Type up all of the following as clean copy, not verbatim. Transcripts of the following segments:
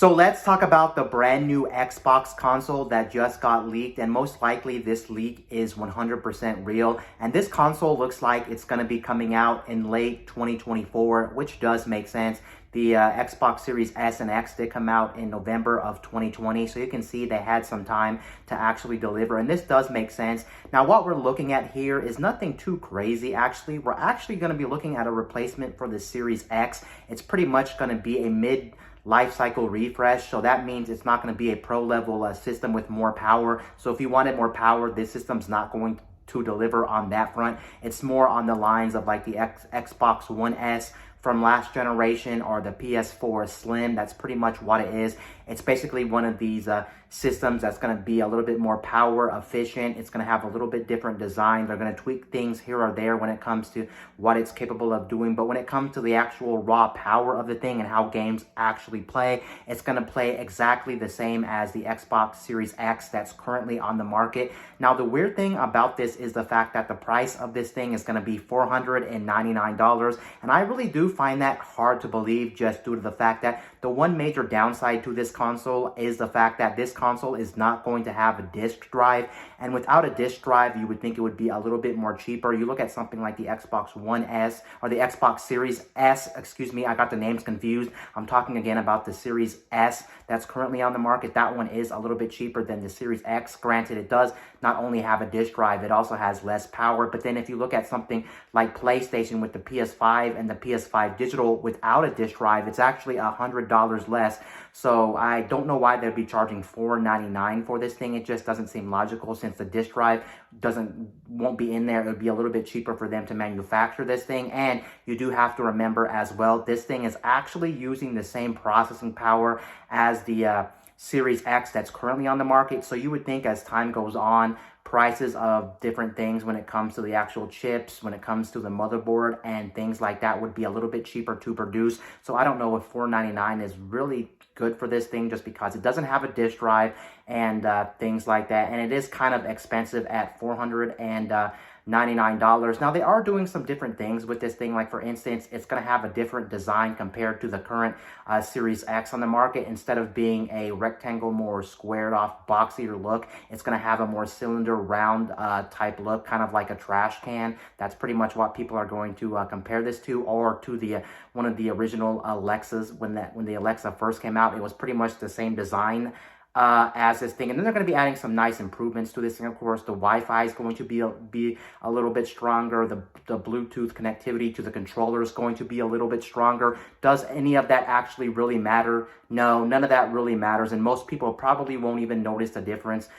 So let's talk about the brand new Xbox console that just got leaked, and most likely this leak is 100% real. And this console looks like it's going to be coming out in late 2024, which does make sense. The Xbox Series S and X did come out in November of 2020, so you can see they had some time to actually deliver, and this does make sense. Now, what we're looking at here is nothing too crazy, actually. We're actually going to be looking at a replacement for the Series X. It's pretty much going to be a mid life cycle refresh, so that means it's not going to be a pro level system with more power. So if you wanted more power, this system's not going to deliver on that front. It's more on the lines of like the Xbox One S from last generation, or the PS4 Slim. That's pretty much what it is. It's basically one of these systems that's going to be a little bit more power efficient. It's going to have a little bit different design. They're going to tweak things here or there when it comes to what it's capable of doing. But when it comes to the actual raw power of the thing and how games actually play, it's going to play exactly the same as the Xbox Series X that's currently on the market. Now, the weird thing about this is the fact that the price of this thing is going to be $499. And I really do find that hard to believe, just due to the fact that the one major downside to this console is the fact that this console is not going to have a disk drive. And without a disk drive, you would think it would be a little bit more cheaper. You look at something like the Xbox One S, or the Xbox Series S, excuse me, I got the names confused. I'm talking again about the Series S that's currently on the market. That one is a little bit cheaper than the Series X. Granted, it does not only have a disk drive, it also has less power. But then if you look at something like PlayStation with the PS5 and the PS5 Digital without a disk drive, it's actually $100 less. So I don't know why they'd be charging $499 for this thing. It just doesn't seem logical, since the disk drive won't be in there. It would be a little bit cheaper for them to manufacture this thing. And you do have to remember as well, this thing is actually using the same processing power as the Series X that's currently on the market. So you would think as time goes on, prices of different things when it comes to the actual chips, when it comes to the motherboard and things like that, would be a little bit cheaper to produce. So I don't know if $499 is really good for this thing, just because it doesn't have a disk drive and things like that. And it is kind of expensive at $499. Now, they are doing some different things with this thing. Like, for instance, it's going to have a different design compared to the current Series X on the market. Instead of being a rectangle, more squared off, boxier look, it's going to have a more cylinder round type look, kind of like a trash can. That's pretty much what people are going to compare this to, or to the one of the original Alexas. When the Alexa first came out, it was pretty much the same design as this thing. And then they're going to be adding some nice improvements to this thing. Of course, the Wi-Fi is going to be a little bit stronger. The Bluetooth connectivity to the controller is going to be a little bit stronger. Does any of that actually really matter? No, none of that really matters, and most people probably won't even notice the difference,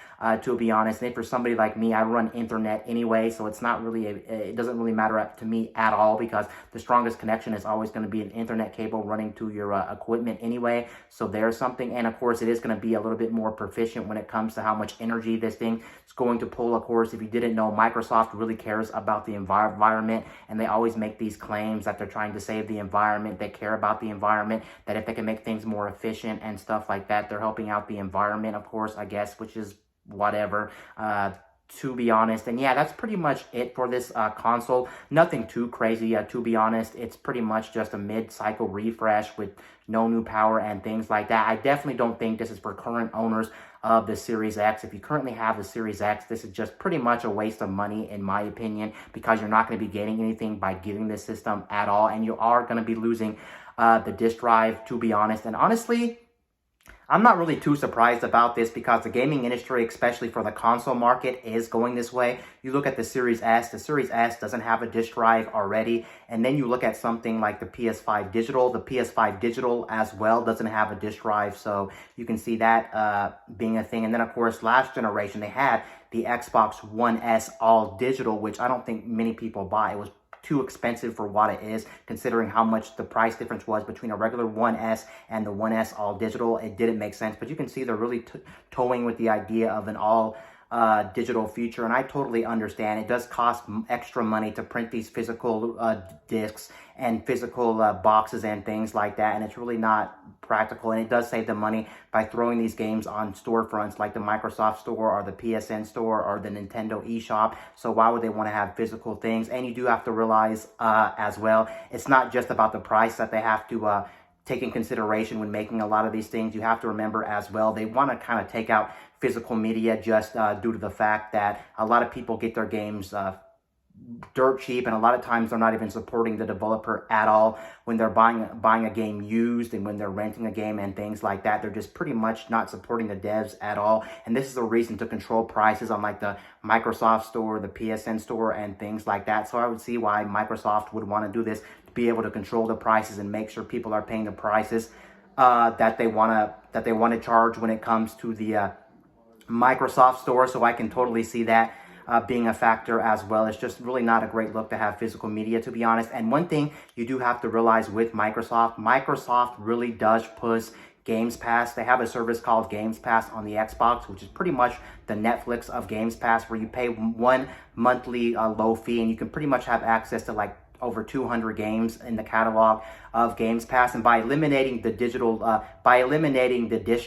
to be honest. And for somebody like me, I run internet anyway, so it's not really it doesn't really matter to me at all, because the strongest connection is always going to be an internet cable running to your equipment anyway. So there's something. And of course, it is going to be a little bit more proficient when it comes to how much energy this thing is going to pull. Of course, if you didn't know, Microsoft really cares about the environment, and they always make these claims that they're trying to save the environment. They care about the environment, that if they can make things more efficient and stuff like that, they're helping out the environment, of course, I guess, which is whatever, to be honest. And yeah, that's pretty much it for this console. Nothing too crazy, to be honest. It's pretty much just a mid-cycle refresh with no new power and things like that. I definitely don't think this is for current owners of the Series X. If you currently have the Series X, this is just pretty much a waste of money, in my opinion, because you're not going to be gaining anything by getting this system at all, and you are going to be losing the disk drive, to be honest. And honestly, I'm not really too surprised about this, because the gaming industry, especially for the console market, is going this way. You look at the Series S. The Series S doesn't have a disk drive already. And then you look at something like the PS5 Digital. The PS5 Digital as well doesn't have a disk drive. So you can see that being a thing. And then, of course, last generation, they had the Xbox One S All Digital, which I don't think many people buy. It was too expensive for what it is, considering how much the price difference was between a regular One S and the One S All Digital. It didn't make sense, but you can see they're really toying with the idea of an all digital feature, and I totally understand. It does cost extra money to print these physical discs and physical boxes and things like that, and it's really not practical. And it does save them money by throwing these games on storefronts like the Microsoft Store or the PSN Store or the Nintendo eShop. So why would they want to have physical things? And you do have to realize as well, it's not just about the price that they have to take in consideration when making a lot of these things. You have to remember as well, they want to kind of take out physical media just due to the fact that a lot of people get their games dirt cheap, and a lot of times they're not even supporting the developer at all when they're buying a game used, and when they're renting a game and things like that. They're just pretty much not supporting the devs at all, and this is a reason to control prices on like the Microsoft Store, the PSN Store, and things like that. So I would see why Microsoft would want to do this, to be able to control the prices and make sure people are paying the prices that they want to charge when it comes to the Microsoft Store. So I can totally see that being a factor as well. It's just really not a great look to have physical media, to be honest. And one thing you do have to realize with Microsoft really does push Games Pass. They have a service called Games Pass on the Xbox, which is pretty much the Netflix of Games Pass, where you pay one monthly low fee and you can pretty much have access to like over 200 games in the catalog of Games Pass. And by eliminating the disk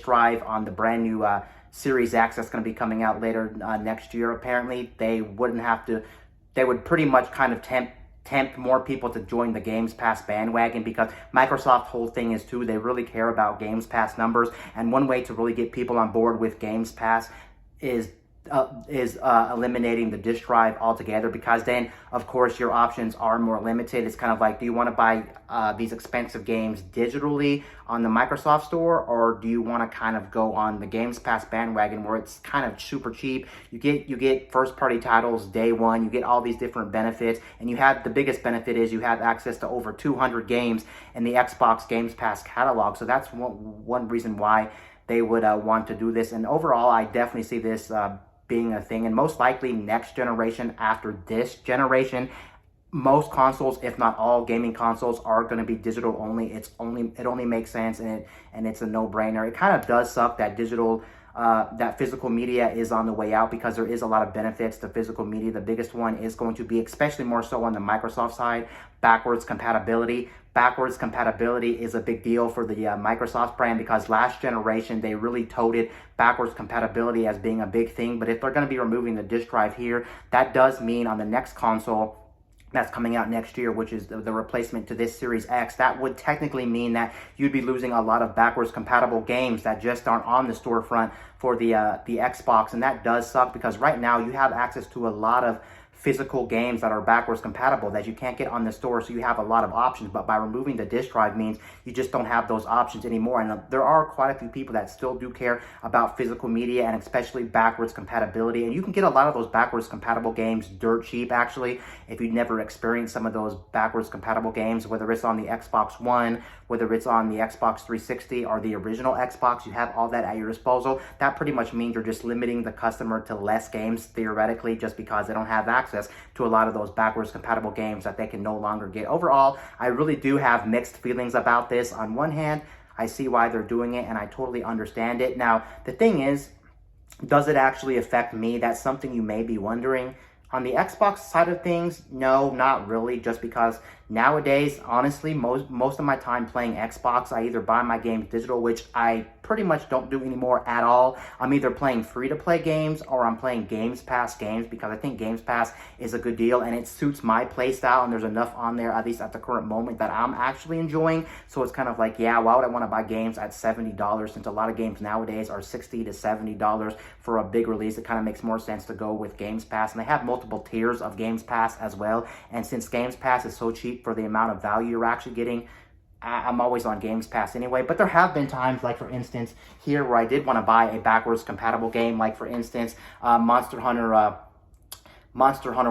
drive on the brand new Series X that's going to be coming out later next year, apparently they would pretty much kind of tempt more people to join the Games Pass bandwagon, because Microsoft's whole thing is too, they really care about Games Pass numbers, and one way to really get people on board with Games Pass is eliminating the disk drive altogether, because then of course your options are more limited. It's kind of like, do you want to buy these expensive games digitally on the Microsoft Store, or do you want to kind of go on the Games Pass bandwagon where it's kind of super cheap? You get first party titles day one, you get all these different benefits, and you have, the biggest benefit is you have access to over 200 games in the Xbox Games Pass catalog. So that's one reason why they would want to do this. And overall, I definitely see this being a thing, and most likely next generation after this generation, most consoles, if not all gaming consoles, are going to be digital only. It only makes sense, and it's a no-brainer. It kind of does suck that that physical media is on the way out, because there is a lot of benefits to physical media. The biggest one is going to be, especially more so on the Microsoft side, backwards compatibility. Backwards compatibility is a big deal for the Microsoft brand, because last generation they really toted backwards compatibility as being a big thing. But if they're going to be removing the disk drive here, that does mean on the next console that's coming out next year, which is the replacement to this Series X, that would technically mean that you'd be losing a lot of backwards compatible games that just aren't on the storefront for the Xbox. And that does suck, because right now you have access to a lot of physical games that are backwards compatible that you can't get on the store, so you have a lot of options. But by removing the disk drive means you just don't have those options anymore. And there are quite a few people that still do care about physical media, and especially backwards compatibility. And you can get a lot of those backwards compatible games dirt cheap, actually, if you've never experienced some of those backwards compatible games, whether it's on the Xbox One, whether it's on the Xbox 360 or the original Xbox. You have all that at your disposal. That pretty much means you're just limiting the customer to less games, theoretically, just because they don't have access to a lot of those backwards compatible games that they can no longer get. Overall, I really do have mixed feelings about this. On one hand, I see why they're doing it, and I totally understand it. Now, the thing is, does it actually affect me? That's something you may be wondering. On the Xbox side of things, no, not really, just because nowadays, honestly, most of my time playing Xbox, I either buy my games digital, which I pretty much don't do anymore at all. I'm either playing free-to-play games or I'm playing Games Pass games, because I think Games Pass is a good deal and it suits my play style, and there's enough on there, at least at the current moment, that I'm actually enjoying. So it's kind of like, yeah, why would I want to buy games at $70, since a lot of games nowadays are $60 to $70 for a big release? It kind of makes more sense to go with Games Pass, and they have multiple tiers of Games Pass as well. And since Games Pass is so cheap for the amount of value you're actually getting, I'm always on Games Pass anyway. But there have been times, like for instance here, where I did want to buy a backwards compatible game, like for instance Monster Hunter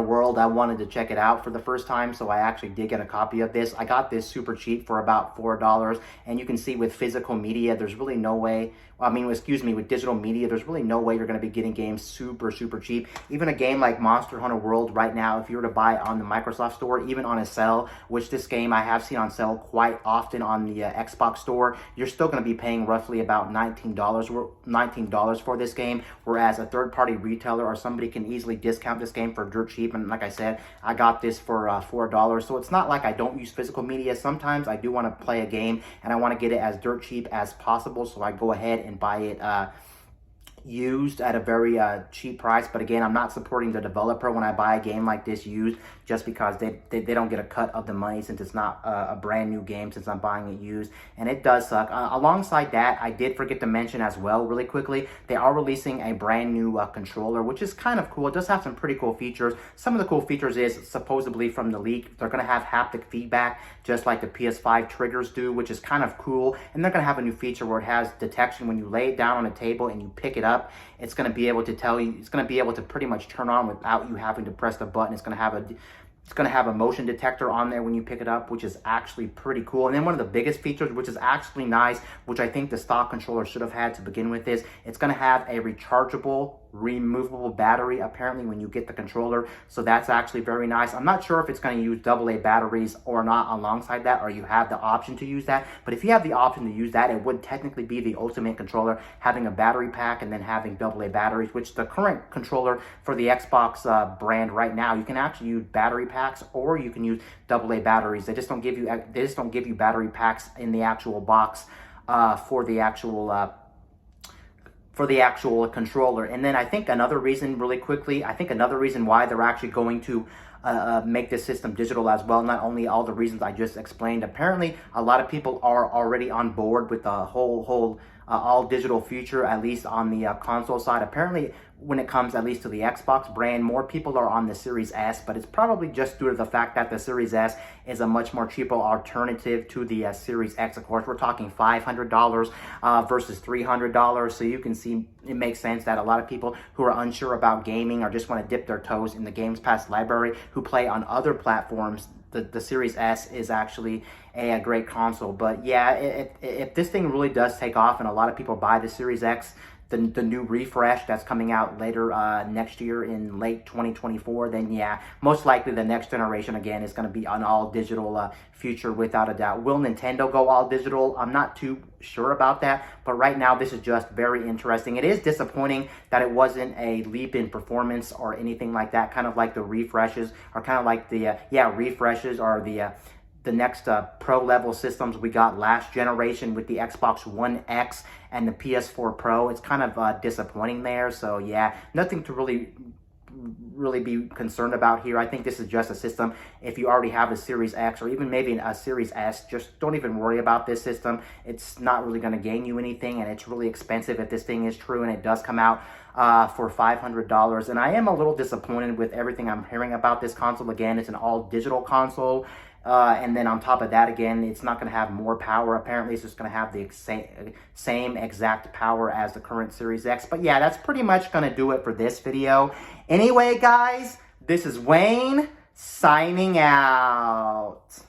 World. I wanted to check it out for the first time, so I actually did get a copy of this. I got this super cheap for about $4, and you can see with physical media, there's really no way, with digital media, there's really no way you're going to be getting games super cheap. Even a game like Monster Hunter World right now, if you were to buy it on the Microsoft Store, even on a sale, which this game I have seen on sale quite often on the Xbox Store, you're still going to be paying roughly about $19 for this game, whereas a third-party retailer or somebody can easily discount this game for dirt cheap. And like I said, I got this for $4. So it's not like I don't use physical media. Sometimes I do want to play a game and I want to get it as dirt cheap as possible, so I go ahead and buy it used at a very cheap price. But again, I'm not supporting the developer when I buy a game like this used, just because they don't get a cut of the money, since it's not a brand new game, since I'm buying it used, and it does suck. Alongside that, I did forget to mention as well really quickly, they are releasing a brand new controller, which is kind of cool. It does have some pretty cool features. Some of the cool features is, supposedly from the leak, they're going to have haptic feedback just like the PS5 triggers do, which is kind of cool. And they're going to have a new feature where it has detection when you lay it down on a table and you pick it up. It's going to be able to tell you, it's going to be able to pretty much turn on without you having to press the button. It's going to have a motion detector on there when you pick it up, which is actually pretty cool. And then one of the biggest features, which is actually nice, which I think the stock controller should have had to begin with, is it's going to have a rechargeable, removable battery apparently when you get the controller. So that's actually very nice. I'm not sure if it's going to use AA batteries or not alongside that, or you have the option to use that. But if you have the option to use that, it would technically be the ultimate controller, having a battery pack and then having AA batteries, which the current controller for the Xbox brand right now, you can actually use battery packs or you can use AA batteries. They just don't give you battery packs in the actual box for the actual controller. And then I think another reason, really quickly, another reason why they're actually going to make this system digital as well, not only all the reasons I just explained. Apparently, a lot of people are already on board with the whole all digital future, at least on the console side. Apparently, when it comes at least to the Xbox brand, more people are on the Series S, but it's probably just due to the fact that the Series S is a much more cheaper alternative to the Series X. Of course, we're talking $500 versus $300, so you can see it makes sense that a lot of people who are unsure about gaming or just want to dip their toes in the Games Pass library, who play on other platforms, the Series S is actually a great console. But yeah, if this thing really does take off and a lot of people buy the Series X, the new refresh that's coming out later next year in late 2024, then yeah, most likely the next generation again is going to be an all digital future without a doubt. Will Nintendo go all digital? I'm not too sure about that, but right now this is just very interesting. It is disappointing that it wasn't a leap in performance or anything like that, kind of like the refreshes, or kind of like the refreshes, or the next pro level systems we got last generation with the Xbox One X and the PS4 Pro. It's kind of disappointing there. So yeah, nothing to really be concerned about here. I think this is just a system. If you already have a Series X or even maybe a Series S, just don't even worry about this system. It's not really going to gain you anything, and it's really expensive if this thing is true and it does come out for $500. And I am a little disappointed with everything I'm hearing about this console. Again, it's an all digital console. And then on top of that, again, it's not going to have more power. Apparently, it's just going to have the same exact power as the current Series X. But yeah, that's pretty much going to do it for this video. Anyway, guys, this is Wayne signing out.